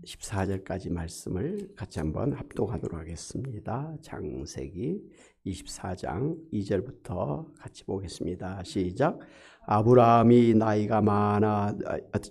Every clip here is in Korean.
14절까지 말씀을 같이 한번 합독하도록 하겠습니다. 창세기 24장 2절부터 같이 보겠습니다. 시작. 아브라함이 나이가 많아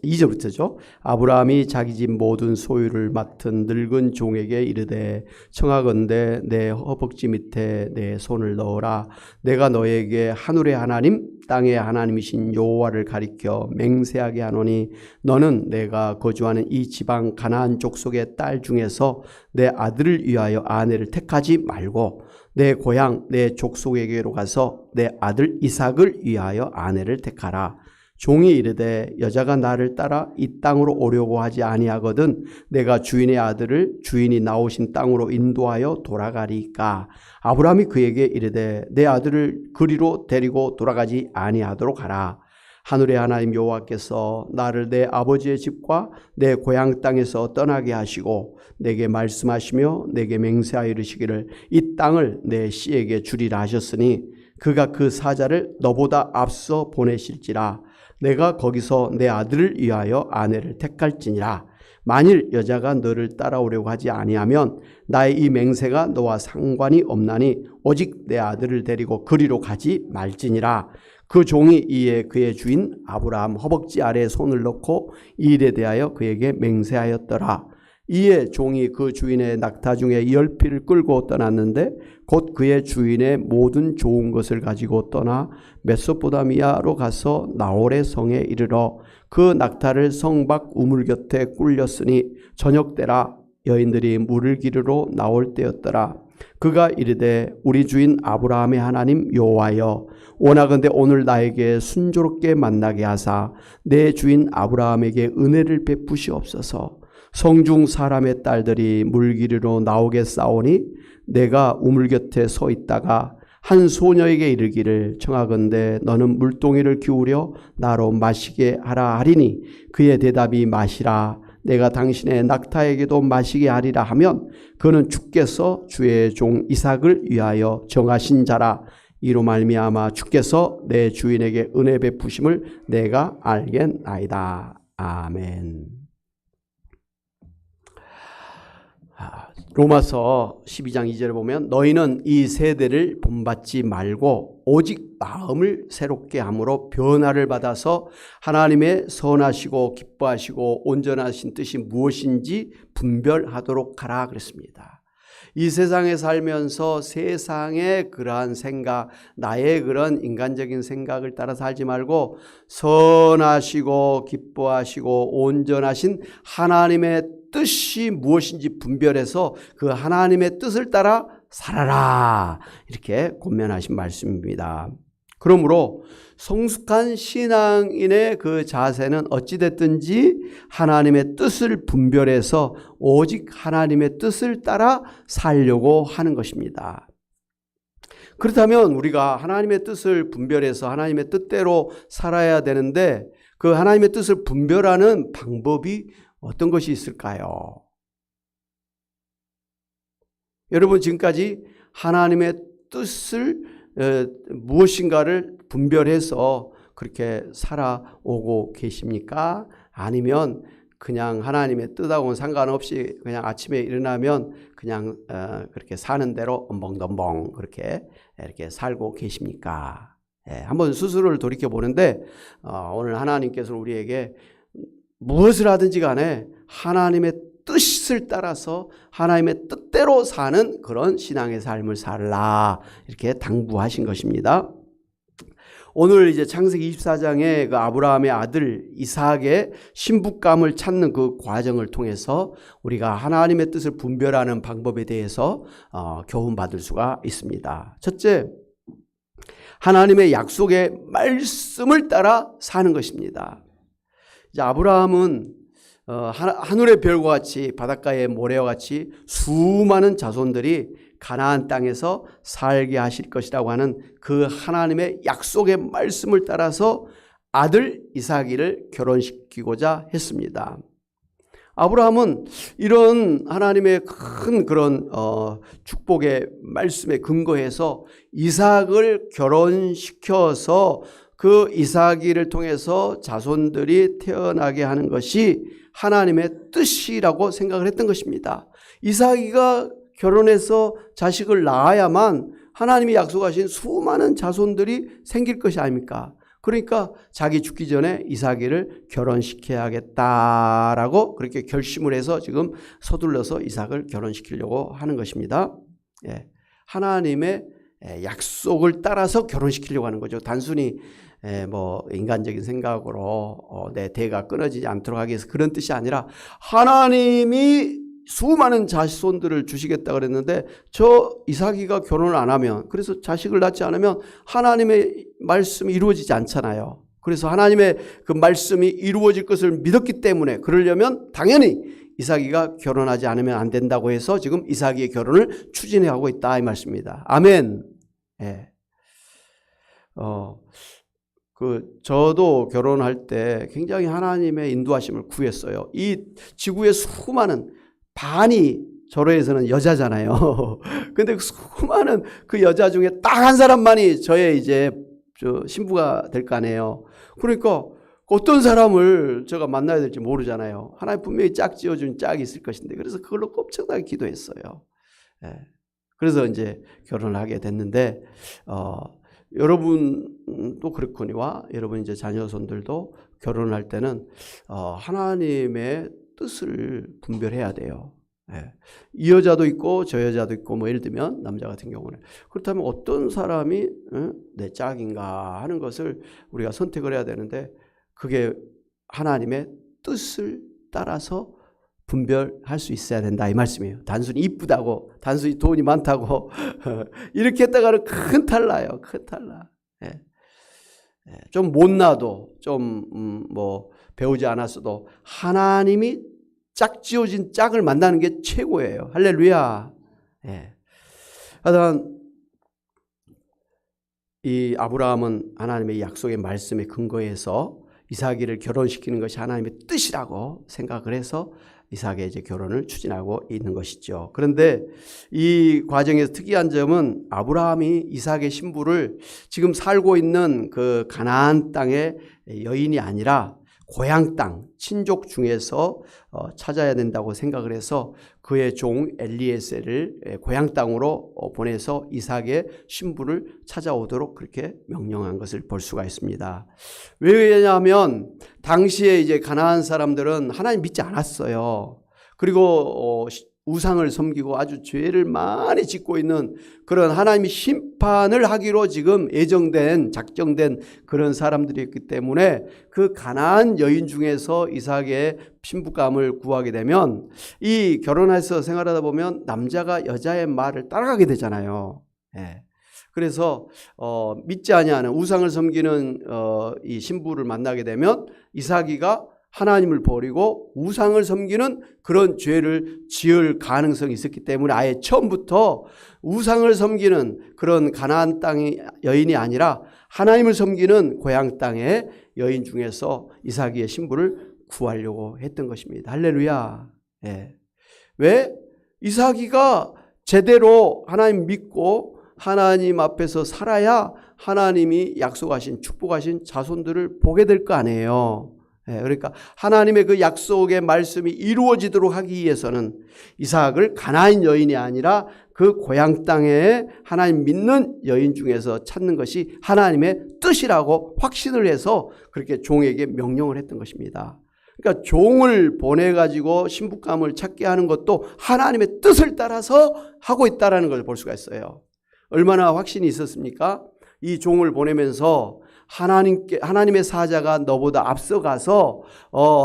2절부터죠. 아브라함이 자기 집 모든 소유를 맡은 늙은 종에게 이르되 청하건대 내 허벅지 밑에 내 손을 넣어라. 내가 너에게 하늘의 하나님 땅의 하나님이신 여호와를 가리켜 맹세하게 하노니 너는 내가 거주하는 이 지방 가나안 족속의 딸 중에서 내 아들을 위하여 아내를 택하지 말고 내 고향 내 족속에게로 가서 내 아들 이삭을 위하여 아내를 택하라. 종이 이르되 여자가 나를 따라 이 땅으로 오려고 하지 아니하거든 내가 주인의 아들을 주인이 나오신 땅으로 인도하여 돌아가리까. 아브라함이 그에게 이르되 내 아들을 그리로 데리고 돌아가지 아니하도록 하라. 하늘의 하나님 여호와께서 나를 내 아버지의 집과 내 고향 땅에서 떠나게 하시고 내게 말씀하시며 내게 맹세하여 이르시기를 이 땅을 내 씨에게 주리라 하셨으니 그가 그 사자를 너보다 앞서 보내실지라. 내가 거기서 내 아들을 위하여 아내를 택할지니라. 만일 여자가 너를 따라오려고 하지 아니하면 나의 이 맹세가 너와 상관이 없나니 오직 내 아들을 데리고 그리로 가지 말지니라. 그 종이 이에 그의 주인 아브라함 허벅지 아래에 손을 넣고 이 일에 대하여 그에게 맹세하였더라. 이에 종이 그 주인의 낙타 중에 10匹을 끌고 떠났는데 곧 그의 주인의 모든 좋은 것을 가지고 떠나 메소포다미아로 가서 나홀의 성에 이르러 그 낙타를 성 밖 우물 곁에 꿀렸으니 저녁 때라. 여인들이 물을 기르러 나올 때였더라. 그가 이르되 우리 주인 아브라함의 하나님 여호와여 원하건대 오늘 나에게 순조롭게 만나게 하사 내 주인 아브라함에게 은혜를 베푸시옵소서. 성중 사람의 딸들이 물 기르러 나오겠사오니 내가 우물 곁에 서 있다가 한 소녀에게 이르기를 청하건대 너는 물동이를 기울여 나로 마시게 하라 하리니 그의 대답이 마시라. 내가 당신의 낙타에게도 마시게 하리라 하면 그는 주께서 주의 종 이삭을 위하여 정하신 자라. 이로 말미암아 주께서 내 주인에게 은혜 베푸심을 내가 알겠나이다. 아멘. 로마서 12장 2절에 보면 너희는 이 세대를 본받지 말고 오직 마음을 새롭게 함으로 변화를 받아서 하나님의 선하시고 기뻐하시고 온전하신 뜻이 무엇인지 분별하도록 하라 그랬습니다. 이 세상에 살면서 세상의 그러한 생각, 나의 그런 인간적인 생각을 따라 살지 말고 선하시고 기뻐하시고 온전하신 하나님의 뜻이 무엇인지 분별해서 그 하나님의 뜻을 따라 살아라. 이렇게 권면하신 말씀입니다. 그러므로 성숙한 신앙인의 그 자세는 어찌됐든지 하나님의 뜻을 분별해서 오직 하나님의 뜻을 따라 살려고 하는 것입니다. 그렇다면 우리가 하나님의 뜻을 분별해서 하나님의 뜻대로 살아야 되는데 그 하나님의 뜻을 분별하는 방법이 어떤 것이 있을까요? 여러분 지금까지 하나님의 뜻을 무엇인가를 분별해서 그렇게 살아오고 계십니까? 아니면 그냥 하나님의 뜻하고는 상관없이 그냥 아침에 일어나면 그냥 그렇게 사는 대로 엄벙덤벙 그렇게 이렇게 살고 계십니까? 한번 스스로를 돌이켜 보는데 오늘 하나님께서 우리에게 무엇을 하든지 간에 하나님의 뜻을 따라서 하나님의 뜻대로 사는 그런 신앙의 삶을 살라 이렇게 당부하신 것입니다. 오늘 이제 창세기 24장에 그 아브라함의 아들 이삭의 신부감을 찾는 그 과정을 통해서 우리가 하나님의 뜻을 분별하는 방법에 대해서 교훈받을 수가 있습니다. 첫째, 하나님의 약속의 말씀을 따라 사는 것입니다. 이제 아브라함은 하늘의 별과 같이 바닷가의 모래와 같이 수많은 자손들이 가나안 땅에서 살게 하실 것이라고 하는 그 하나님의 약속의 말씀을 따라서 아들 이삭이를 결혼시키고자 했습니다. 아브라함은 이런 하나님의 큰 그런 축복의 말씀에 근거해서 이삭을 결혼시켜서 그 이삭이를 통해서 자손들이 태어나게 하는 것이 하나님의 뜻이라고 생각을 했던 것입니다. 이삭이가 결혼해서 자식을 낳아야만 하나님이 약속하신 수많은 자손들이 생길 것이 아닙니까? 그러니까 자기 죽기 전에 이삭이를 결혼시켜야겠다라고 그렇게 결심을 해서 지금 서둘러서 이삭을 결혼시키려고 하는 것입니다. 예. 하나님의 약속을 따라서 결혼시키려고 하는 거죠. 단순히 뭐 인간적인 생각으로 내 대가 끊어지지 않도록 하기 위해서 그런 뜻이 아니라 하나님이 수많은 자손들을 주시겠다 그랬는데 저 이삭이가 결혼을 안 하면, 그래서 자식을 낳지 않으면 하나님의 말씀이 이루어지지 않잖아요. 그래서 하나님의 그 말씀이 이루어질 것을 믿었기 때문에 그러려면 당연히 이삭이가 결혼하지 않으면 안 된다고 해서 지금 이삭이의 결혼을 추진해가고 있다 이 말씀입니다. 아멘. 예. 저도 결혼할 때 굉장히 하나님의 인도하심을 구했어요. 이 지구의 수많은 반이 저로 해서는 여자잖아요. 근데 수많은 그 여자 중에 딱 한 사람만이 저의 이제 신부가 될 거 아니에요. 그러니까 어떤 사람을 제가 만나야 될지 모르잖아요. 하나님 분명히 짝 지어준 짝이 있을 것인데, 그래서 그걸로 꼼짝하게 기도했어요. 예. 그래서 이제 결혼을 하게 됐는데, 여러분도 그렇거니와 여러분 이제 자녀손들도 결혼할 때는 하나님의 뜻을 분별해야 돼요. 예. 이 여자도 있고 저 여자도 있고, 뭐 예를 들면 남자 같은 경우는 그렇다면 어떤 사람이 내 짝인가 하는 것을 우리가 선택을 해야 되는데, 그게 하나님의 뜻을 따라서 분별할 수 있어야 된다 이 말씀이에요. 단순히 이쁘다고, 단순히 돈이 많다고 이렇게 했다가는 큰 탈나요. 큰 탈나. 예. 좀 못나도 좀 뭐 배우지 않았어도 하나님이 짝지어진 짝을 만나는 게 최고예요. 할렐루야. 예. 하여튼 이 아브라함은 하나님의 약속의 말씀에 근거해서 이삭이를 결혼시키는 것이 하나님의 뜻이라고 생각을 해서 이삭의 이제 결혼을 추진하고 있는 것이죠. 그런데 이 과정에서 특이한 점은 아브라함이 이삭의 신부를 지금 살고 있는 그 가나안 땅의 여인이 아니라 고향 땅, 친족 중에서 찾아야 된다고 생각을 해서 그의 종 엘리에셀을 고향 땅으로 보내서 이삭의 신부를 찾아오도록 그렇게 명령한 것을 볼 수가 있습니다. 왜냐하면 당시에 이제 가나안 사람들은 하나님 믿지 않았어요. 그리고 우상을 섬기고 아주 죄를 많이 짓고 있는 그런 하나님이 심판을 하기로 지금 작정된 그런 사람들이었기 때문에 그 가나안 여인 중에서 이삭의 신부감을 구하게 되면 이 결혼해서 생활하다 보면 남자가 여자의 말을 따라가게 되잖아요. 예. 그래서 믿지 아니하는 우상을 섬기는 이 신부를 만나게 되면 이삭이가 하나님을 버리고 우상을 섬기는 그런 죄를 지을 가능성이 있었기 때문에 아예 처음부터 우상을 섬기는 그런 가나안 땅의 여인이 아니라 하나님을 섬기는 고향 땅의 여인 중에서 이삭의 신부를 구하려고 했던 것입니다. 할렐루야. 예. 왜? 이삭이가 제대로 하나님 믿고 하나님 앞에서 살아야 하나님이 약속하신 축복하신 자손들을 보게 될 거 아니에요. 그러니까 하나님의 그 약속의 말씀이 이루어지도록 하기 위해서는 이삭을 가나안 여인이 아니라 그 고향 땅에 하나님 믿는 여인 중에서 찾는 것이 하나님의 뜻이라고 확신을 해서 그렇게 종에게 명령을 했던 것입니다. 그러니까 종을 보내가지고 신부감을 찾게 하는 것도 하나님의 뜻을 따라서 하고 있다는 걸 볼 수가 있어요. 얼마나 확신이 있었습니까? 이 종을 보내면서 하나님의 사자가 너보다 앞서가서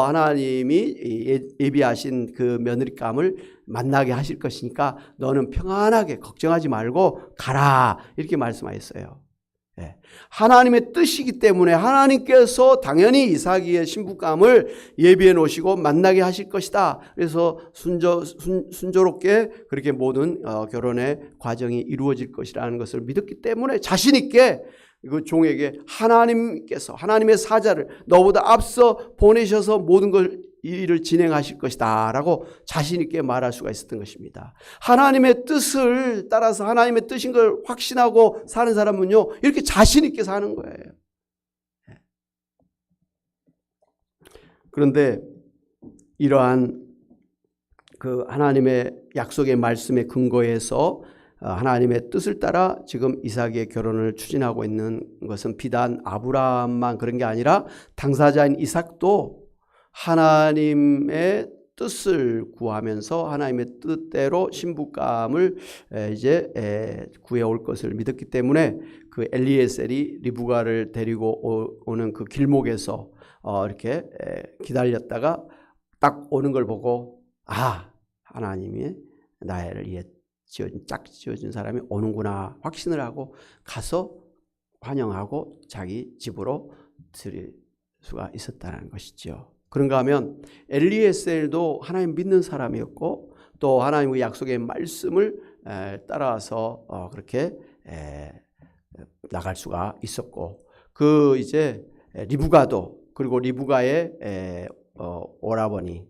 하나님이 예비하신 그 며느리감을 만나게 하실 것이니까 너는 평안하게 걱정하지 말고 가라, 이렇게 말씀하셨어요. 예. 하나님의 뜻이기 때문에 하나님께서 당연히 이삭의 신부감을 예비해 놓으시고 만나게 하실 것이다. 그래서 순조롭게 그렇게 모든 결혼의 과정이 이루어질 것이라는 것을 믿었기 때문에 자신 있게 그 종에게 하나님께서 하나님의 사자를 너보다 앞서 보내셔서 모든 일을 진행하실 것이다 라고 자신 있게 말할 수가 있었던 것입니다. 하나님의 뜻을 따라서 하나님의 뜻인 걸 확신하고 사는 사람은요, 이렇게 자신 있게 사는 거예요. 그런데 이러한 그 하나님의 약속의 말씀에 근거해서 하나님의 뜻을 따라 지금 이삭의 결혼을 추진하고 있는 것은 비단 아브라함만 그런 게 아니라 당사자인 이삭도 하나님의 뜻을 구하면서 하나님의 뜻대로 신부감을 이제 구해올 것을 믿었기 때문에 그 엘리에셀이 리브가를 데리고 오는 그 길목에서 이렇게 기다렸다가 딱 오는 걸 보고 하나님이 나를 위해 짝 지어준 사람이 오는구나 확신을 하고 가서 환영하고 자기 집으로 들일 수가 있었다는 것이죠. 그런가 하면 엘리에셀도 하나님 믿는 사람이었고 또 하나님의 약속의 말씀을 따라서 그렇게 나갈 수가 있었고 그 이제 리브가도 그리고 리브가의 오라버니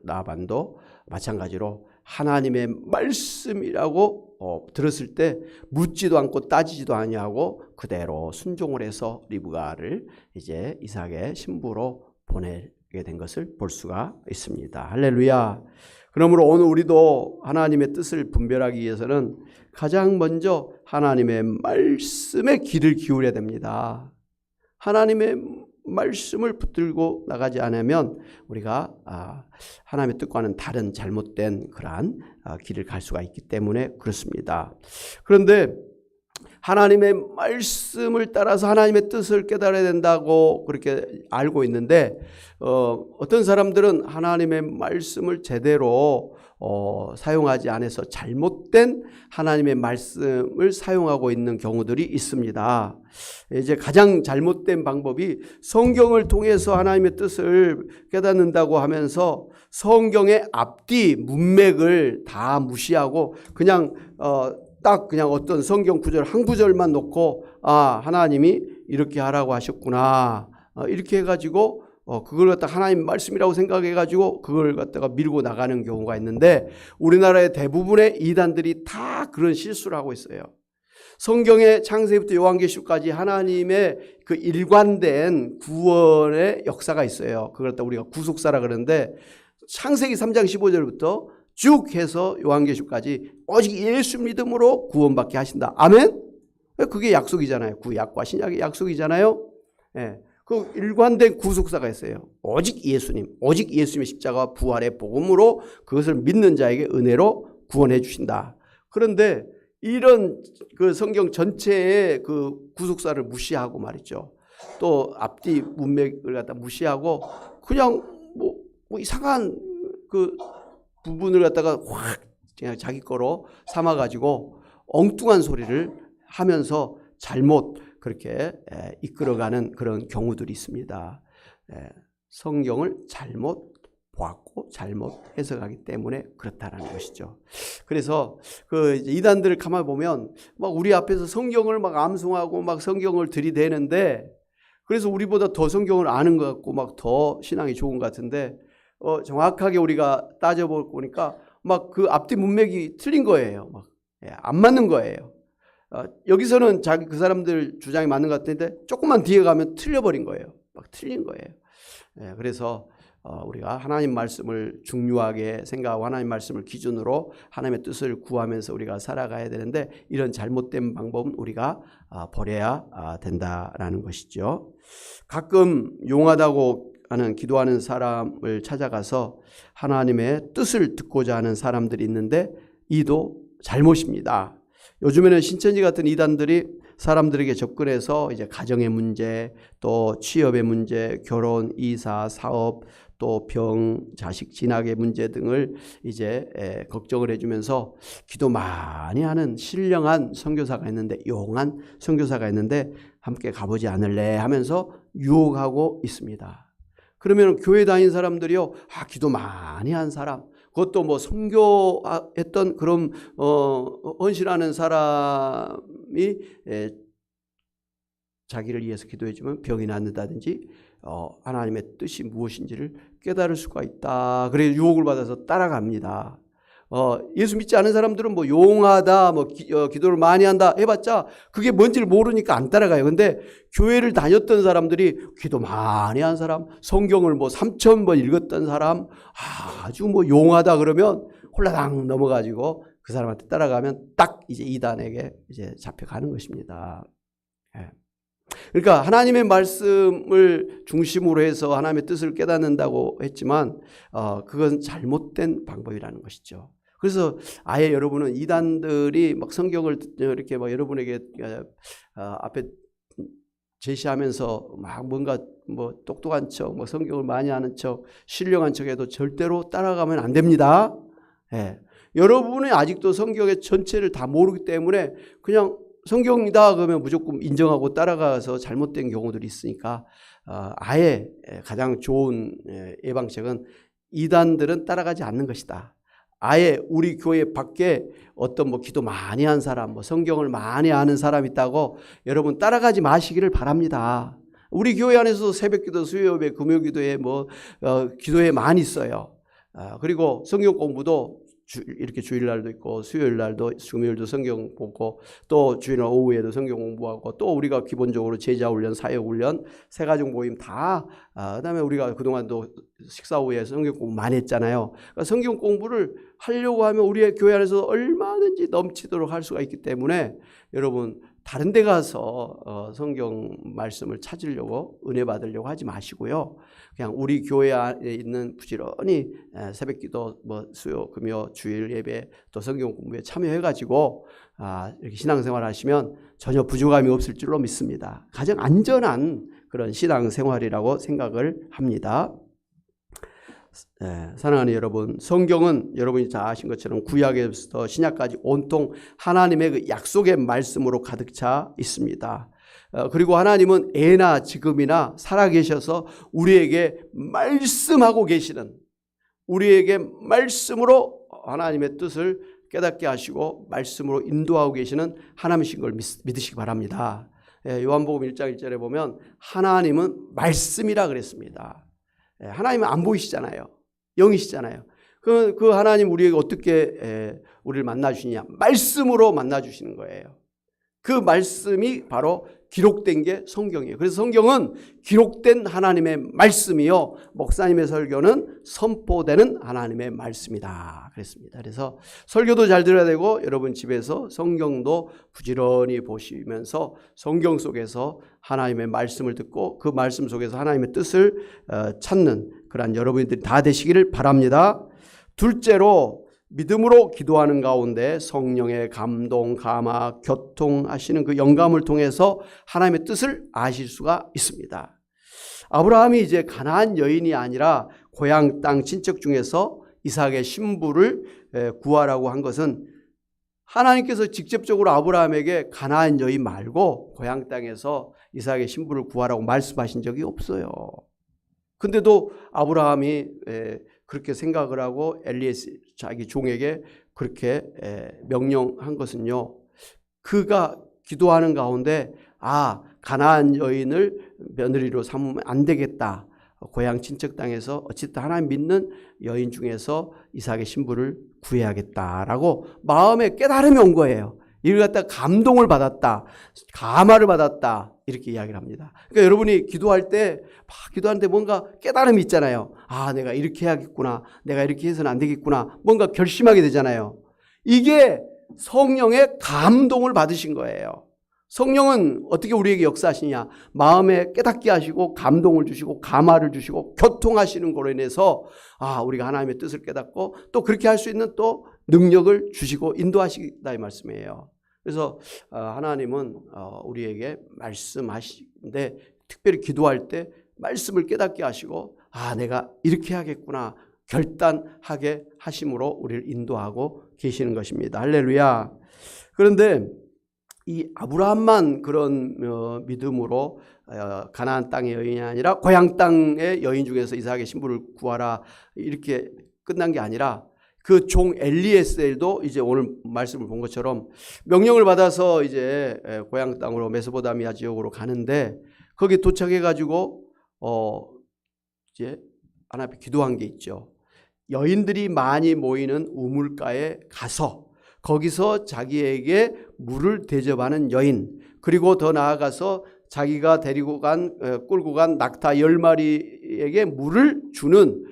라반도 마찬가지로 하나님의 말씀이라고 들었을 때 묻지도 않고 따지지도 아니하고 그대로 순종을 해서 리브가를 이제 이삭의 신부로 보내게 된 것을 볼 수가 있습니다. 할렐루야. 그러므로 오늘 우리도 하나님의 뜻을 분별하기 위해서는 가장 먼저 하나님의 말씀에 귀를 기울여야 됩니다. 하나님의 말씀을 붙들고 나가지 않으면 우리가 하나님의 뜻과는 다른 잘못된 그러한 길을 갈 수가 있기 때문에 그렇습니다. 그런데 하나님의 말씀을 따라서 하나님의 뜻을 깨달아야 된다고 그렇게 알고 있는데 어떤 사람들은 하나님의 말씀을 제대로 사용하지 않아서 잘못된 하나님의 말씀을 사용하고 있는 경우들이 있습니다. 이제 가장 잘못된 방법이 성경을 통해서 하나님의 뜻을 깨닫는다고 하면서 성경의 앞뒤 문맥을 다 무시하고 그냥 딱 그냥 어떤 성경 구절 한 구절만 놓고 하나님이 이렇게 하라고 하셨구나 이렇게 해가지고 그걸 갖다 하나님 말씀이라고 생각해가지고 그걸 갖다가 밀고 나가는 경우가 있는데 우리나라의 대부분의 이단들이 다 그런 실수를 하고 있어요. 성경의 창세기부터 요한계시록까지 하나님의 그 일관된 구원의 역사가 있어요. 그걸 갖다 우리가 구속사라 그러는데 창세기 3장 15절부터 쭉 해서 요한계시록까지 오직 예수 믿음으로 구원받게 하신다. 아멘? 그게 약속이잖아요. 구약과 신약의 약속이잖아요. 그 일관된 구속사가 있어요. 오직 예수님, 오직 예수님의 십자가와 부활의 복음으로 그것을 믿는 자에게 은혜로 구원해 주신다. 그런데 이런 그 성경 전체의 그 구속사를 무시하고 말이죠. 또 앞뒤 문맥을 갖다 무시하고 그냥 뭐 이상한 그 부분을 갖다가 확 그냥 자기 거로 삼아가지고 엉뚱한 소리를 하면서 잘못 그렇게 이끌어가는 그런 경우들이 있습니다. 성경을 잘못 보았고 잘못 해석하기 때문에 그렇다라는 것이죠. 그래서 그 이단들을 가만히 보면 막 우리 앞에서 성경을 막 암송하고 막 성경을 들이대는데 그래서 우리보다 더 성경을 아는 것 같고 막 더 신앙이 좋은 것 같은데 정확하게 우리가 따져보니까 막 그 앞뒤 문맥이 틀린 거예요. 막 안 맞는 거예요. 여기서는 그 사람들 주장이 맞는 것 같은데 조금만 뒤에 가면 틀려버린 거예요. 막 틀린 거예요. 그래서 우리가 하나님 말씀을 중요하게 생각하고 하나님 말씀을 기준으로 하나님의 뜻을 구하면서 우리가 살아가야 되는데 이런 잘못된 방법은 우리가 버려야 된다라는 것이죠. 가끔 용하다고 하는 기도하는 사람을 찾아가서 하나님의 뜻을 듣고자 하는 사람들이 있는데 이도 잘못입니다. 요즘에는 신천지 같은 이단들이 사람들에게 접근해서 이제 가정의 문제, 또 취업의 문제, 결혼, 이사, 사업, 또 병, 자식 진학의 문제 등을 이제 걱정을 해주면서 기도 많이 하는 신령한 선교사가 있는데 용한 선교사가 있는데 함께 가보지 않을래 하면서 유혹하고 있습니다. 그러면 교회 다닌 사람들이요, 기도 많이 한 사람, 그것도 뭐 선교했던 그런 헌신하는 사람이 자기를 위해서 기도해주면 병이 낫는다든지 하나님의 뜻이 무엇인지를 깨달을 수가 있다. 그래서 유혹을 받아서 따라갑니다. 예수 믿지 않은 사람들은 뭐 용하다, 뭐 기도를 많이 한다 해봤자 그게 뭔지를 모르니까 안 따라가요. 근데 교회를 다녔던 사람들이 기도 많이 한 사람, 성경을 뭐 3,000번 읽었던 사람, 아주 뭐 용하다 그러면 홀라당 넘어가지고 그 사람한테 따라가면 딱 이제 이단에게 이제 잡혀가는 것입니다. 예. 그러니까 하나님의 말씀을 중심으로 해서 하나님의 뜻을 깨닫는다고 했지만 그건 잘못된 방법이라는 것이죠. 그래서 아예 여러분은 이단들이 막 성경을 이렇게 막 여러분에게 앞에 제시하면서 막 뭔가 뭐 똑똑한 척, 뭐 성경을 많이 아는 척, 신령한 척해도 절대로 따라가면 안 됩니다. 예. 여러분이 아직도 성경의 전체를 다 모르기 때문에 그냥 성경이다 그러면 무조건 인정하고 따라가서 잘못된 경우들이 있으니까 아예 가장 좋은 예방책은 이단들은 따라가지 않는 것이다. 아예 우리 교회 밖에 어떤 뭐 기도 많이 한 사람, 뭐 성경을 많이 아는 사람 있다고 여러분 따라가지 마시기를 바랍니다. 우리 교회 안에서도 새벽기도, 수요예배, 금요기도에 뭐 기도회 많이 있어요. 그리고 성경 공부도 이렇게 주일날도 있고 수요일날도 금요일도 성경 보고 또 주일날 오후에도 성경 공부하고 또 우리가 기본적으로 제자훈련, 사역훈련, 새가족 모임 다 그다음에 우리가 그동안도 식사 후에 성경 공부 많이 했잖아요. 그러니까 성경 공부를 하려고 하면 우리의 교회 안에서 얼마든지 넘치도록 할 수가 있기 때문에 여러분 다른 데 가서 성경 말씀을 찾으려고 은혜 받으려고 하지 마시고요. 그냥 우리 교회 안에 있는 부지런히 새벽기도, 뭐 수요, 금요, 주일 예배 또 성경 공부에 참여해가지고 이렇게 신앙생활 하시면 전혀 부족함이 없을 줄로 믿습니다. 가장 안전한 그런 신앙생활이라고 생각을 합니다. 사랑하는 여러분, 성경은 여러분이 잘 아신 것처럼 구약에서부터 신약까지 온통 하나님의 그 약속의 말씀으로 가득 차 있습니다. 그리고 하나님은 예나 지금이나 살아계셔서 우리에게 말씀하고 계시는, 우리에게 말씀으로 하나님의 뜻을 깨닫게 하시고 말씀으로 인도하고 계시는 하나님이신 걸 믿으시기 바랍니다. 요한복음 1장 1절에 보면 하나님은 말씀이라 그랬습니다. 하나님은 안 보이시잖아요. 영이시잖아요. 그 하나님 우리에게 어떻게 우리를 만나주시냐? 말씀으로 만나주시는 거예요. 그 말씀이 바로 기록된 게 성경이에요. 그래서 성경은 기록된 하나님의 말씀이요, 목사님의 설교는 선포되는 하나님의 말씀이다 그랬습니다. 그래서 설교도 잘 들어야 되고 여러분 집에서 성경도 부지런히 보시면서 성경 속에서 하나님의 말씀을 듣고 그 말씀 속에서 하나님의 뜻을 찾는 그러한 여러분들이 다 되시기를 바랍니다. 둘째로 믿음으로 기도하는 가운데 성령의 감동, 감화, 교통하시는 그 영감을 통해서 하나님의 뜻을 아실 수가 있습니다. 아브라함이 이제 가나안 여인이 아니라 고향 땅 친척 중에서 이삭의 신부를 구하라고 한 것은 하나님께서 직접적으로 아브라함에게 가나안 여인 말고 고향 땅에서 이삭의 신부를 구하라고 말씀하신 적이 없어요. 근데도 아브라함이 그렇게 생각을 하고 엘리에셀 자기 종에게 그렇게 명령한 것은요, 그가 기도하는 가운데 가나안 여인을 며느리로 삼으면 안 되겠다. 고향 친척 땅에서 어쨌든 하나님 믿는 여인 중에서 이삭의 신부를 구해야겠다라고 마음에 깨달음이 온 거예요. 이를 갖다가 감동을 받았다, 감화를 받았다, 이렇게 이야기를 합니다. 그러니까 여러분이 기도할 때 기도하는데 뭔가 깨달음이 있잖아요. 내가 이렇게 해야겠구나, 내가 이렇게 해서는 안 되겠구나, 뭔가 결심하게 되잖아요. 이게 성령의 감동을 받으신 거예요. 성령은 어떻게 우리에게 역사하시냐? 마음에 깨닫게 하시고 감동을 주시고 감화를 주시고 교통하시는 거로 인해서 우리가 하나님의 뜻을 깨닫고 또 그렇게 할 수 있는 또 능력을 주시고 인도하시다 이 말씀이에요. 그래서 하나님은 우리에게 말씀하시는데 특별히 기도할 때 말씀을 깨닫게 하시고 내가 이렇게 하겠구나 결단하게 하심으로 우리를 인도하고 계시는 것입니다. 할렐루야. 그런데 이 아브라함만 그런 믿음으로 가나안 땅의 여인이 아니라 고향 땅의 여인 중에서 이삭의 신부를 구하라 이렇게 끝난 게 아니라 그 종 엘리에셀도 이제 오늘 말씀을 본 것처럼 명령을 받아서 이제 고향 땅으로 메소포타미아 지역으로 가는데 거기 도착해 가지고 이제 하나님 앞에 기도한 게 있죠. 여인들이 많이 모이는 우물가에 가서 거기서 자기에게 물을 대접하는 여인, 그리고 더 나아가서 자기가 끌고 간 낙타 10마리에게 물을 주는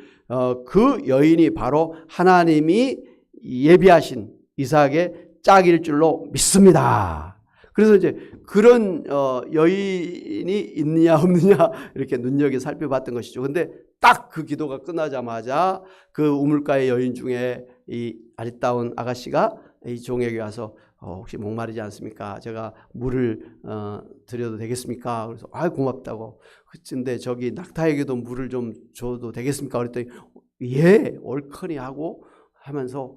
그 여인이 바로 하나님이 예비하신 이삭의 짝일 줄로 믿습니다. 그래서 이제 그런 여인이 있느냐 없느냐 이렇게 눈여겨 살펴봤던 것이죠. 근데 딱 그 기도가 끝나자마자 그 우물가의 여인 중에 이 아리따운 아가씨가 이 종에게 와서 혹시 목마르지 않습니까? 제가 물을 드려도 되겠습니까? 그래서 고맙다고. 근데 저기 낙타에게도 물을 좀 줘도 되겠습니까? 그랬더니 예, 옳거니 하고 하면서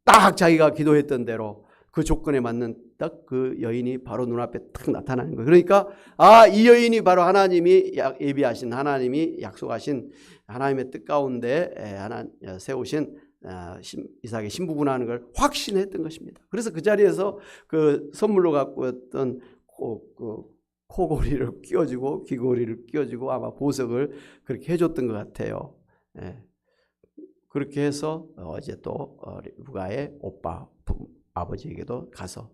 딱 자기가 기도했던 대로 그 조건에 맞는 딱 그 여인이 바로 눈앞에 딱 나타나는 거예요. 그러니까 이 여인이 바로 하나님이 예비하신, 하나님이 약속하신 하나님의 뜻 가운데 세우신 이삭의 신부구나 하는 걸 확신했던 것입니다. 그래서 그 자리에서 그 선물로 갖고 왔던 코고리를 끼워주고 귀고리를 끼워주고 아마 보석을 그렇게 해줬던 것 같아요. 그렇게 해서 이제 또 리브가의 오빠 아버지에게도 가서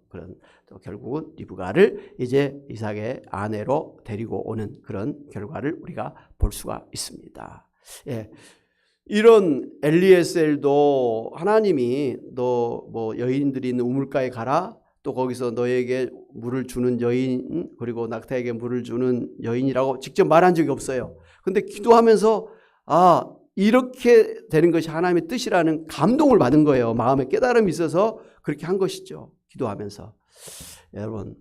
또 결국은 리브가를 이제 이삭의 아내로 데리고 오는 그런 결과를 우리가 볼 수가 있습니다. 이런 엘리에셀도 하나님이 너 여인들이 있는 우물가에 가라, 또 거기서 너에게 물을 주는 여인, 그리고 낙타에게 물을 주는 여인이라고 직접 말한 적이 없어요. 근데 기도하면서 이렇게 되는 것이 하나님의 뜻이라는 감동을 받은 거예요. 마음에 깨달음이 있어서 그렇게 한 것이죠. 기도하면서. 여러분,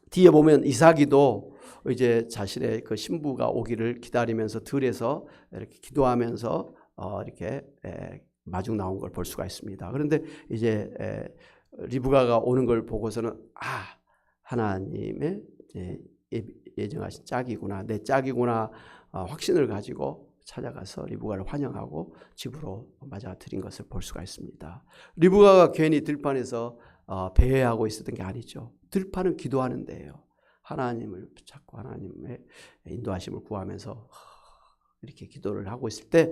뒤에 보면 이삭이도 이제 자신의 그 신부가 오기를 기다리면서 들에서 이렇게 기도하면서 이렇게 마중 나온 걸 볼 수가 있습니다. 그런데 이제 리브가가 오는 걸 보고서는 하나님의 예정하신 짝이구나, 내 짝이구나 확신을 가지고 찾아가서 리브가를 환영하고 집으로 맞아들인 것을 볼 수가 있습니다. 리브가가 괜히 들판에서 배회하고 있었던 게 아니죠. 들판은 기도하는 데예요. 하나님을 붙잡고 하나님의 인도하심을 구하면서 이렇게 기도를 하고 있을 때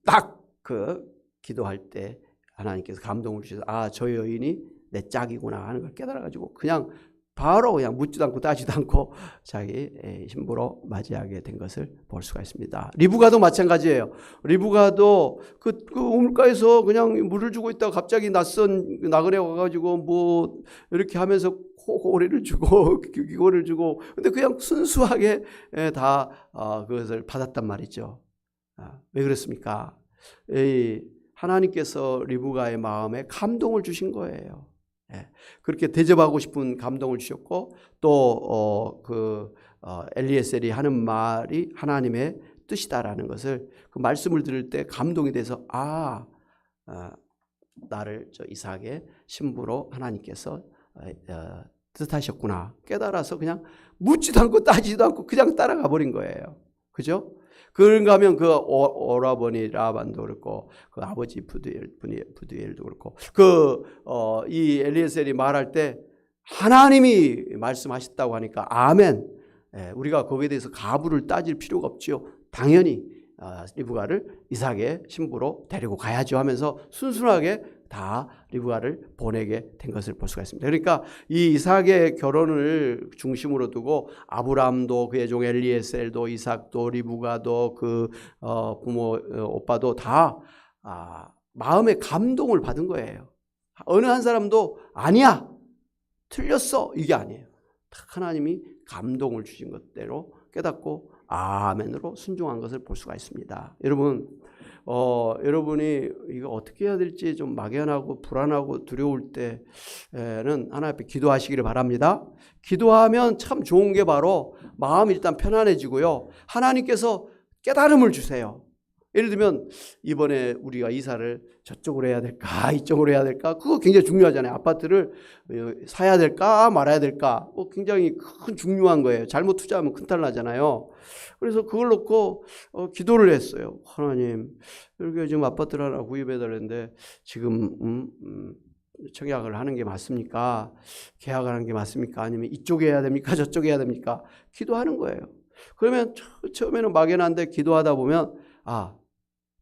딱 그 기도할 때 하나님께서 감동을 주셔서 저 여인이 내 짝이구나 하는 걸 깨달아가지고 그냥 바로 그냥 묻지도 않고 따지도 않고 자기 신부로 맞이하게 된 것을 볼 수가 있습니다. 리브가도 마찬가지예요. 리브가도 그 우물가에서 그냥 물을 주고 있다가 갑자기 낯선 나그네가 와가지고 이렇게 하면서 코고리를 주고 귀고리를 주고, 근데 그냥 순수하게 다 그것을 받았단 말이죠. 왜 그렇습니까? 하나님께서 리브가의 마음에 감동을 주신 거예요. 그렇게 대접하고 싶은 감동을 주셨고, 또 엘리에셀이 하는 말이 하나님의 뜻이다라는 것을 그 말씀을 들을 때 감동이 돼서 나를 이삭의 신부로 하나님께서 뜻하셨구나 깨달아서 그냥 묻지도 않고 따지도 않고 그냥 따라가 버린 거예요. 그죠? 그런가 하면 그 오라버니 라반도 그렇고 그 아버지 부두엘도 그렇고 이 엘리에셀이 말할 때 하나님이 말씀하셨다고 하니까 아멘. 우리가 거기에 대해서 가부를 따질 필요가 없지요. 당연히 리브가를 이삭의 신부로 데리고 가야죠 하면서 순순하게 다 리브가를 보내게 된 것을 볼 수가 있습니다. 그러니까 이 이삭의 결혼을 중심으로 두고 아브람도 그의 종 엘리에셀도 이삭도 리브가도 그 부모 오빠도 다 마음의 감동을 받은 거예요. 어느 한 사람도 아니야 틀렸어 이게 아니에요. 하나님이 감동을 주신 것대로 깨닫고 아멘으로 순종한 것을 볼 수가 있습니다. 여러분, 여러분이 이거 어떻게 해야 될지 좀 막연하고 불안하고 두려울 때는 하나님 앞에 기도하시기를 바랍니다. 기도하면 참 좋은 게 바로 마음이 일단 편안해지고요. 하나님께서 깨달음을 주세요. 예를 들면 이번에 우리가 이사를 저쪽으로 해야 될까 이쪽으로 해야 될까 그거 굉장히 중요하잖아요. 아파트를 사야 될까 말아야 될까 굉장히 큰 중요한 거예요. 잘못 투자하면 큰탈 나잖아요. 그래서 그걸 놓고 기도를 했어요. 하나님 이렇게 지금 아파트를 하나 구입해 달랬는데 지금 청약을 하는 게 맞습니까? 계약을 하는 게 맞습니까? 아니면 이쪽에 해야 됩니까? 저쪽에 해야 됩니까? 기도하는 거예요. 그러면 처음에는 막연한데 기도하다 보면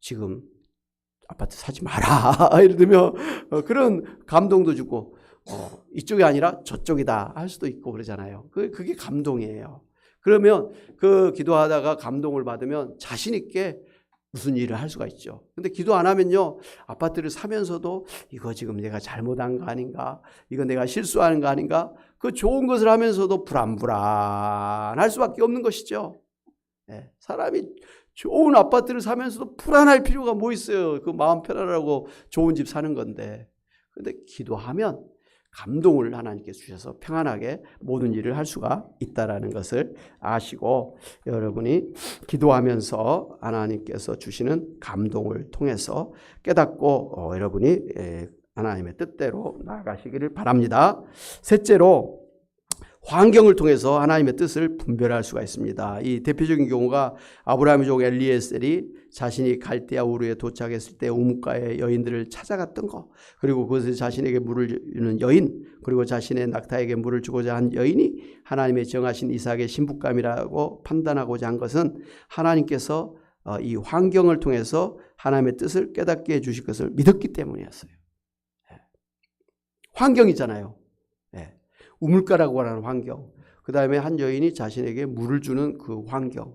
지금 아파트 사지 마라 예를 들면 그런 감동도 주고 이쪽이 아니라 저쪽이다 할 수도 있고 그러잖아요. 그게 감동이에요. 그러면 그 기도하다가 감동을 받으면 자신 있게 무슨 일을 할 수가 있죠. 근데 기도 안 하면요, 아파트를 사면서도 이거 지금 내가 잘못한 거 아닌가, 이거 내가 실수하는 거 아닌가, 그 좋은 것을 하면서도 불안할 수밖에 없는 것이죠. 네, 사람이 좋은 아파트를 사면서도 불안할 필요가 뭐 있어요. 그 마음 편안하고 좋은 집 사는 건데. 근데 기도하면 감동을 하나님께 주셔서 평안하게 모든 일을 할 수가 있다는 것을 아시고, 여러분이 기도하면서 하나님께서 주시는 감동을 통해서 깨닫고 여러분이 하나님의 뜻대로 나아가시기를 바랍니다. 셋째로, 환경을 통해서 하나님의 뜻을 분별할 수가 있습니다. 이 대표적인 경우가 아브라함의 종 엘리에셀이 자신이 갈대아 우르에 도착했을 때 우뭇가의 여인들을 찾아갔던 거, 그리고 그것을 자신에게 물을 주는 여인, 그리고 자신의 낙타에게 물을 주고자 한 여인이 하나님의 정하신 이삭의 신부감이라고 판단하고자 한 것은 하나님께서 이 환경을 통해서 하나님의 뜻을 깨닫게 해주실 것을 믿었기 때문이었어요. 환경이잖아요. 우물가라고 하는 환경, 그 다음에 한 여인이 자신에게 물을 주는 그 환경,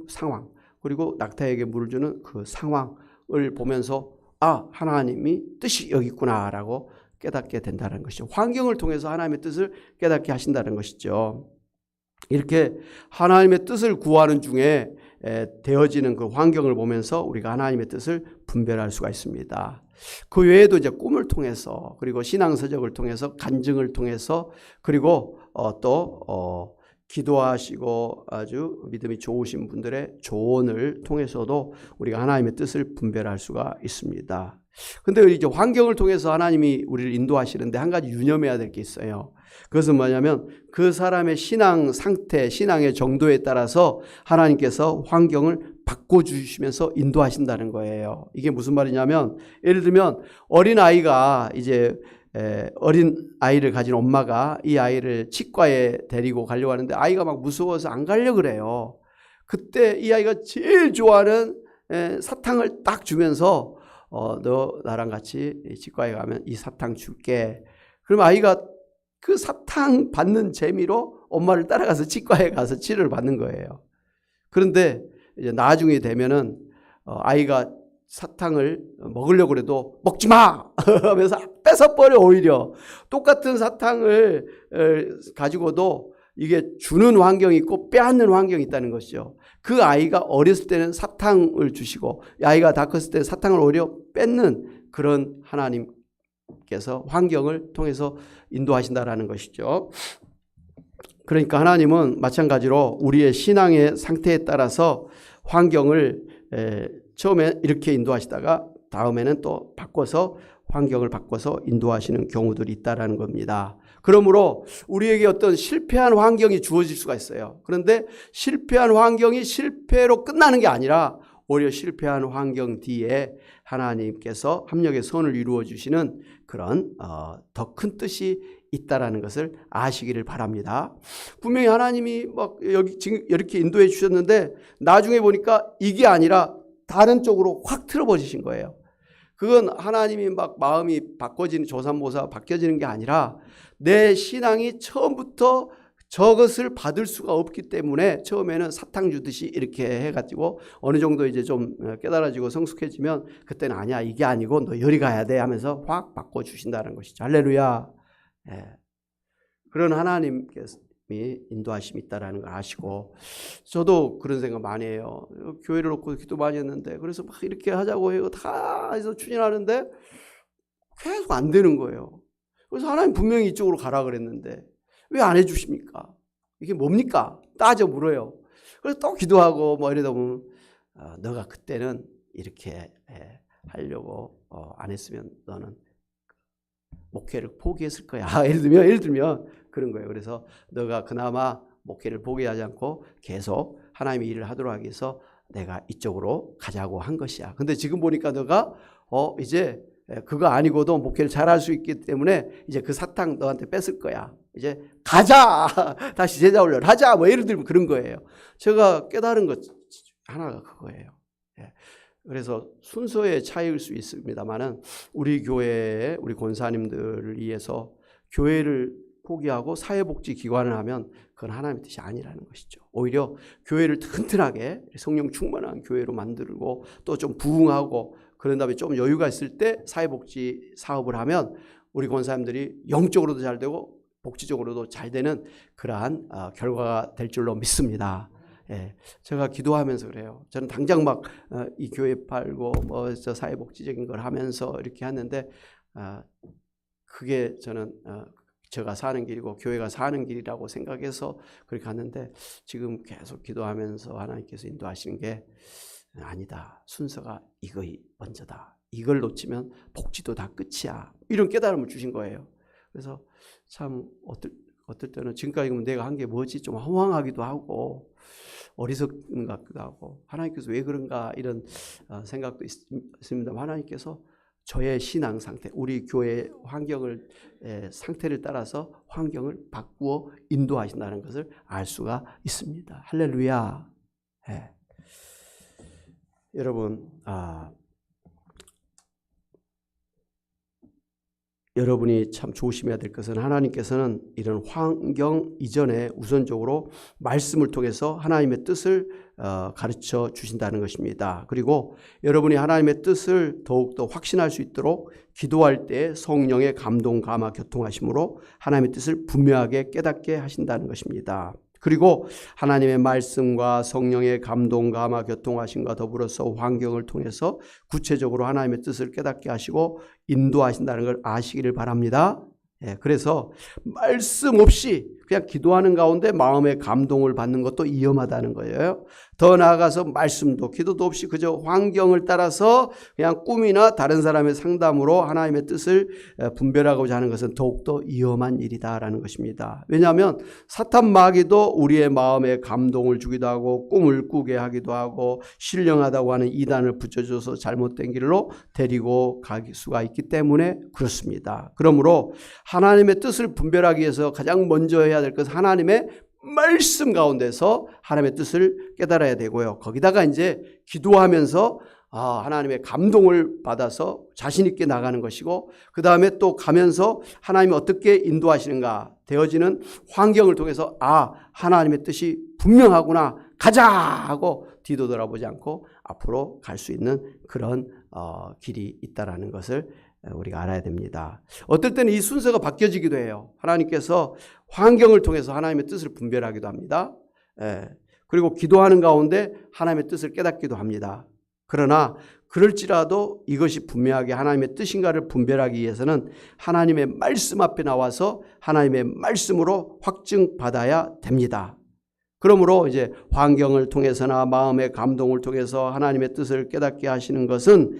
상황, 그리고 낙타에게 물을 주는 그 상황을 보면서 하나님이 뜻이 여기 있구나라고 깨닫게 된다는 것이죠. 환경을 통해서 하나님의 뜻을 깨닫게 하신다는 것이죠. 이렇게 하나님의 뜻을 구하는 중에 되어지는 그 환경을 보면서 우리가 하나님의 뜻을 분별할 수가 있습니다. 그 외에도 이제 꿈을 통해서, 그리고 신앙서적을 통해서, 간증을 통해서, 그리고 또 기도하시고 아주 믿음이 좋으신 분들의 조언을 통해서도 우리가 하나님의 뜻을 분별할 수가 있습니다. 근데 이제 환경을 통해서 하나님이 우리를 인도하시는데 한 가지 유념해야 될 게 있어요. 그것은 뭐냐면 그 사람의 신앙 상태, 신앙의 정도에 따라서 하나님께서 환경을 바꿔주시면서 인도하신다는 거예요. 이게 무슨 말이냐면, 예를 들면 어린 아이가 이제 어린 아이를 가진 엄마가 이 아이를 치과에 데리고 가려고 하는데 아이가 막 무서워서 안 가려고 그래요. 그때 이 아이가 제일 좋아하는 사탕을 딱 주면서 너 나랑 같이 치과에 가면 이 사탕 줄게. 그럼 아이가 그 사탕 받는 재미로 엄마를 따라가서 치과에 가서 치료를 받는 거예요. 그런데 이제 나중에 되면은 아이가 사탕을 먹으려고 해도 먹지 마 하면서 뺏어버려. 오히려 똑같은 사탕을 가지고도 이게 주는 환경이 있고 빼앗는 환경이 있다는 것이죠. 그 아이가 어렸을 때는 사탕을 주시고 아이가 다 컸을 때 사탕을 오히려 뺏는 그런 하나님께서 환경을 통해서 인도하신다라는 것이죠. 그러니까 하나님은 마찬가지로 우리의 신앙의 상태에 따라서 환경을 처음에 이렇게 인도하시다가 다음에는 또 바꿔서 환경을 바꿔서 인도하시는 경우들이 있다라는 겁니다. 그러므로 우리에게 어떤 실패한 환경이 주어질 수가 있어요. 그런데 실패한 환경이 실패로 끝나는 게 아니라 오히려 실패한 환경 뒤에 하나님께서 합력의 선을 이루어 주시는 그런 더 큰 뜻이 있다라는 것을 아시기를 바랍니다. 분명히 하나님이 막 여기 지금 이렇게 인도해 주셨는데 나중에 보니까 이게 아니라 다른 쪽으로 확 틀어버리신 거예요. 그건 하나님이 막 마음이 바꿔지는, 조삼모사 바뀌어지는 게 아니라 내 신앙이 처음부터 저것을 받을 수가 없기 때문에 처음에는 사탕 주듯이 이렇게 해가지고 어느 정도 이제 좀 깨달아지고 성숙해지면 그때는 아니야, 이게 아니고 너 여리 가야 돼 하면서 확 바꿔주신다는 것이죠. 할렐루야. 예. 그런 하나님께서 인도하심이 있다는 걸 아시고, 저도 그런 생각 많이 해요. 교회를 놓고 기도 많이 했는데 그래서 막 이렇게 하자고 해요. 다 해서 추진하는데 계속 안 되는 거예요. 그래서 하나님 분명히 이쪽으로 가라 그랬는데 왜 안 해주십니까? 이게 뭡니까? 따져 물어요. 그래서 또 기도하고 뭐 이러다 보면 너가 그때는 이렇게 하려고 안 했으면 너는 목회를 포기했을 거야. 예를 들면 그런 거예요. 그래서 너가 그나마 목회를 포기하지 않고 계속 하나님의 일을 하도록 하기 위해서 내가 이쪽으로 가자고 한 것이야. 근데 지금 보니까 너가 이제 그거 아니고도 목회를 잘할 수 있기 때문에 이제 그 사탕 너한테 뺏을 거야. 이제 가자. 다시 제자 훈련을 하자. 뭐 예를 들면 그런 거예요. 제가 깨달은 것 하나가 그거예요. 그래서 순서의 차이일 수 있습니다만은 우리 교회에 우리 권사님들을 위해서 교회를 포기하고 사회복지기관을 하면 그건 하나님의 뜻이 아니라는 것이죠. 오히려 교회를 튼튼하게 성령 충만한 교회로 만들고 또 좀 부흥하고 그런 다음에 좀 여유가 있을 때 사회복지 사업을 하면 우리 권사님들이 영적으로도 잘 되고 복지적으로도 잘 되는 그러한 결과가 될 줄로 믿습니다. 예, 제가 기도하면서 그래요. 저는 당장 막 이 교회 팔고 뭐 저 사회복지적인 걸 하면서 이렇게 하는데 그게 저는 제가 사는 길이고 교회가 사는 길이라고 생각해서 그렇게 하는데 지금 계속 기도하면서 하나님께서 인도하시는 게 아니다. 순서가 이거이 먼저다. 이걸 놓치면 복지도 다 끝이야. 이런 깨달음을 주신 거예요. 그래서 참 어떨 때는 지금까지 내가 한 게 뭐지 좀 허황하기도 하고 어리석은 것 같기도 하고 하나님께서 왜 그런가 이런 생각도 있습니다. 하나님께서 저의 신앙 상태, 우리 교회 환경을 상태를 따라서 환경을 바꾸어 인도하신다는 것을 알 수가 있습니다. 할렐루야. 예. 여러분, 여러분이 참 조심해야 될 것은 하나님께서는 이런 환경 이전에 우선적으로 말씀을 통해서 하나님의 뜻을 가르쳐 주신다는 것입니다. 그리고 여러분이 하나님의 뜻을 더욱더 확신할 수 있도록 기도할 때 성령의 감동, 감화, 교통하심으로 하나님의 뜻을 분명하게 깨닫게 하신다는 것입니다. 그리고 하나님의 말씀과 성령의 감동, 감화, 교통하심과 더불어서 환경을 통해서 구체적으로 하나님의 뜻을 깨닫게 하시고 인도하신다는 걸 아시기를 바랍니다. 그래서 말씀 없이 그냥 기도하는 가운데 마음의 감동을 받는 것도 위험하다는 거예요. 더 나아가서 말씀도 기도도 없이 그저 환경을 따라서 그냥 꿈이나 다른 사람의 상담으로 하나님의 뜻을 분별하고자 하는 것은 더욱더 위험한 일이다라는 것입니다. 왜냐하면 사탄 마귀도 우리의 마음에 감동을 주기도 하고 꿈을 꾸게 하기도 하고 신령하다고 하는 이단을 붙여줘서 잘못된 길로 데리고 갈 수가 있기 때문에 그렇습니다. 그러므로 하나님의 뜻을 분별하기 위해서 가장 먼저 해야 될 것은 하나님의 말씀 가운데서 하나님의 뜻을 깨달아야 되고요. 거기다가 이제 기도하면서 하나님의 감동을 받아서 자신 있게 나가는 것이고 그 다음에 또 가면서 하나님이 어떻게 인도하시는가 되어지는 환경을 통해서 하나님의 뜻이 분명하구나 가자 하고 뒤도 돌아보지 않고 앞으로 갈 수 있는 그런 길이 있다라는 것을 우리가 알아야 됩니다. 어떨 때는 이 순서가 바뀌어지기도 해요. 하나님께서 환경을 통해서 하나님의 뜻을 분별하기도 합니다. 그리고 기도하는 가운데 하나님의 뜻을 깨닫기도 합니다. 그러나 그럴지라도 이것이 분명하게 하나님의 뜻인가를 분별하기 위해서는 하나님의 말씀 앞에 나와서 하나님의 말씀으로 확증받아야 됩니다. 그러므로 이제 환경을 통해서나 마음의 감동을 통해서 하나님의 뜻을 깨닫게 하시는 것은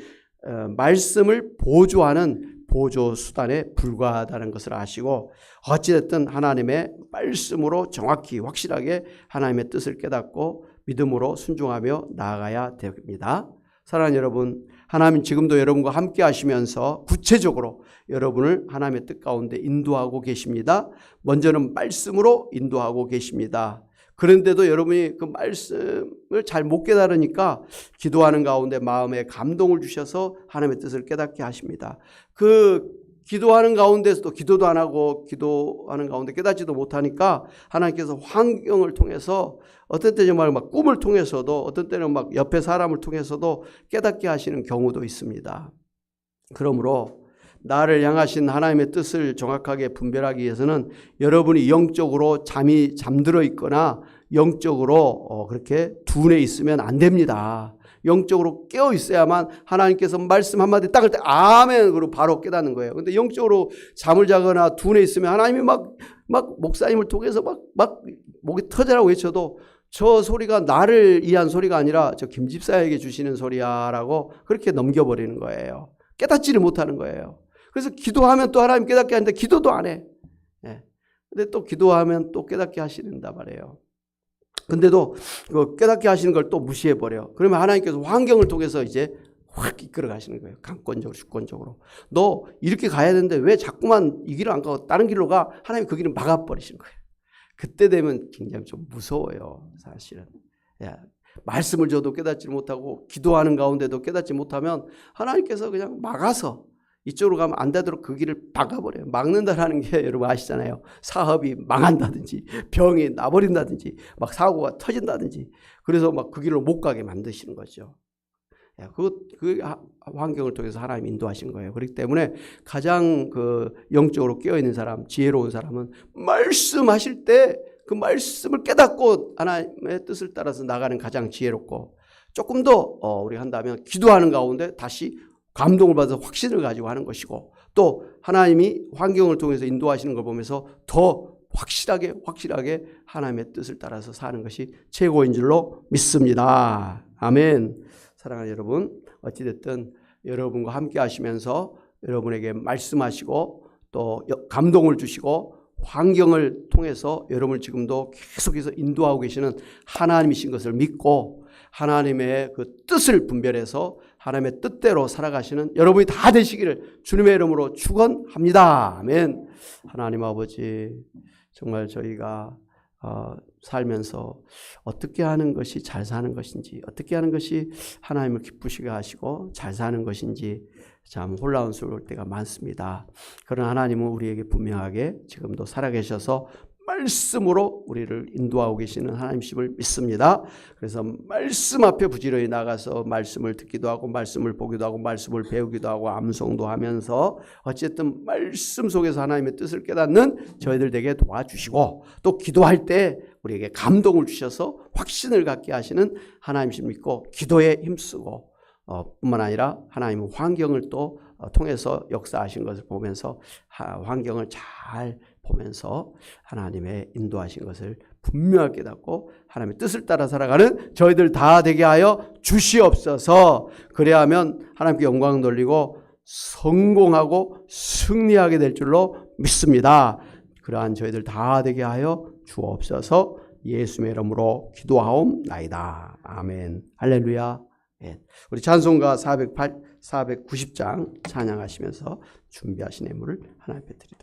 말씀을 보조하는 보조 수단에 불과하다는 것을 아시고 어찌됐든 하나님의 말씀으로 정확히 확실하게 하나님의 뜻을 깨닫고 믿음으로 순종하며 나아가야 됩니다. 사랑하는 여러분, 하나님 지금도 여러분과 함께 하시면서 구체적으로 여러분을 하나님의 뜻 가운데 인도하고 계십니다. 먼저는 말씀으로 인도하고 계십니다. 그런데도 여러분이 그 말씀을 잘 못 깨달으니까 기도하는 가운데 마음에 감동을 주셔서 하나님의 뜻을 깨닫게 하십니다. 그 기도하는 가운데서도 기도도 안 하고 기도하는 가운데 깨닫지도 못하니까 하나님께서 환경을 통해서 어떤 때 정말 막 꿈을 통해서도 어떤 때는 막 옆에 사람을 통해서도 깨닫게 하시는 경우도 있습니다. 그러므로 나를 향하신 하나님의 뜻을 정확하게 분별하기 위해서는 여러분이 영적으로 잠들어 있거나 영적으로 그렇게 둔해 있으면 안 됩니다. 영적으로 깨어 있어야만 하나님께서 말씀 한마디 딱 할 때 아멘 그러고 바로 깨닫는 거예요. 근데 영적으로 잠을 자거나 둔해 있으면 하나님이 막 목사님을 통해서 막 목이 터져라고 외쳐도 저 소리가 나를 위한 소리가 아니라 저 김 집사에게 주시는 소리야라고 그렇게 넘겨버리는 거예요. 깨닫지를 못하는 거예요. 그래서 기도하면 또 하나님 깨닫게 하는데 기도도 안 해. 근데 또 기도하면 또 깨닫게 하시는단 말이에요. 근데도 그 깨닫게 하시는 걸 또 무시해버려. 그러면 하나님께서 환경을 통해서 이제 확 이끌어 가시는 거예요. 강권적으로, 주권적으로. 너 이렇게 가야 되는데 왜 자꾸만 이 길을 안 가고 다른 길로 가? 하나님 그 길을 막아버리시는 거예요. 그때 되면 굉장히 좀 무서워요, 사실은. 말씀을 줘도 깨닫지 못하고 기도하는 가운데도 깨닫지 못하면 하나님께서 그냥 막아서 이쪽으로 가면 안 되도록 그 길을 막아버려요. 막는다라는 게 여러분 아시잖아요. 사업이 망한다든지 병이 나버린다든지 막 사고가 터진다든지 그래서 막 그 길로 못 가게 만드시는 거죠. 그 환경을 통해서 하나님 인도하신 거예요. 그렇기 때문에 가장 그 영적으로 깨어있는 사람, 지혜로운 사람은 말씀하실 때 그 말씀을 깨닫고 하나님의 뜻을 따라서 나가는 가장 지혜롭고, 조금 더 우리가 한다면 기도하는 가운데 다시 감동을 받아서 확신을 가지고 하는 것이고, 또 하나님이 환경을 통해서 인도하시는 걸 보면서 더 확실하게 하나님의 뜻을 따라서 사는 것이 최고인 줄로 믿습니다. 아멘. 사랑하는 여러분, 어찌됐든 여러분과 함께 하시면서 여러분에게 말씀하시고 또 감동을 주시고 환경을 통해서 여러분을 지금도 계속해서 인도하고 계시는 하나님이신 것을 믿고 하나님의 그 뜻을 분별해서 하나님의 뜻대로 살아가시는 여러분이 다 되시기를 주님의 이름으로 축원합니다. 아멘. 하나님 아버지, 정말 저희가 살면서 어떻게 하는 것이 잘 사는 것인지, 어떻게 하는 것이 하나님을 기쁘시게 하시고 잘 사는 것인지 참 혼란스러울 때가 많습니다. 그러나 하나님은 우리에게 분명하게 지금도 살아계셔서 말씀으로 우리를 인도하고 계시는 하나님이심을 믿습니다. 그래서 말씀 앞에 부지런히 나가서 말씀을 듣기도 하고 말씀을 보기도 하고 말씀을 배우기도 하고 암송도 하면서 어쨌든 말씀 속에서 하나님의 뜻을 깨닫는 저희들 되게 도와주시고, 또 기도할 때 우리에게 감동을 주셔서 확신을 갖게 하시는 하나님이심을 믿고 기도에 힘쓰고 뿐만 아니라 하나님은 환경을 또 통해서 역사하신 것을 보면서 환경을 잘 보면서 하나님의 인도하신 것을 분명하게 깨닫고 하나님의 뜻을 따라 살아가는 저희들 다 되게 하여 주시옵소서. 그래야 하면 하나님께 영광 돌리고 성공하고 승리하게 될 줄로 믿습니다. 그러한 저희들 다 되게 하여 주옵소서. 예수의 이름으로 기도하옵나이다. 아멘. 할렐루야. 우리 찬송가 490장 찬양하시면서 준비하신 예물을 하나님께 드리도록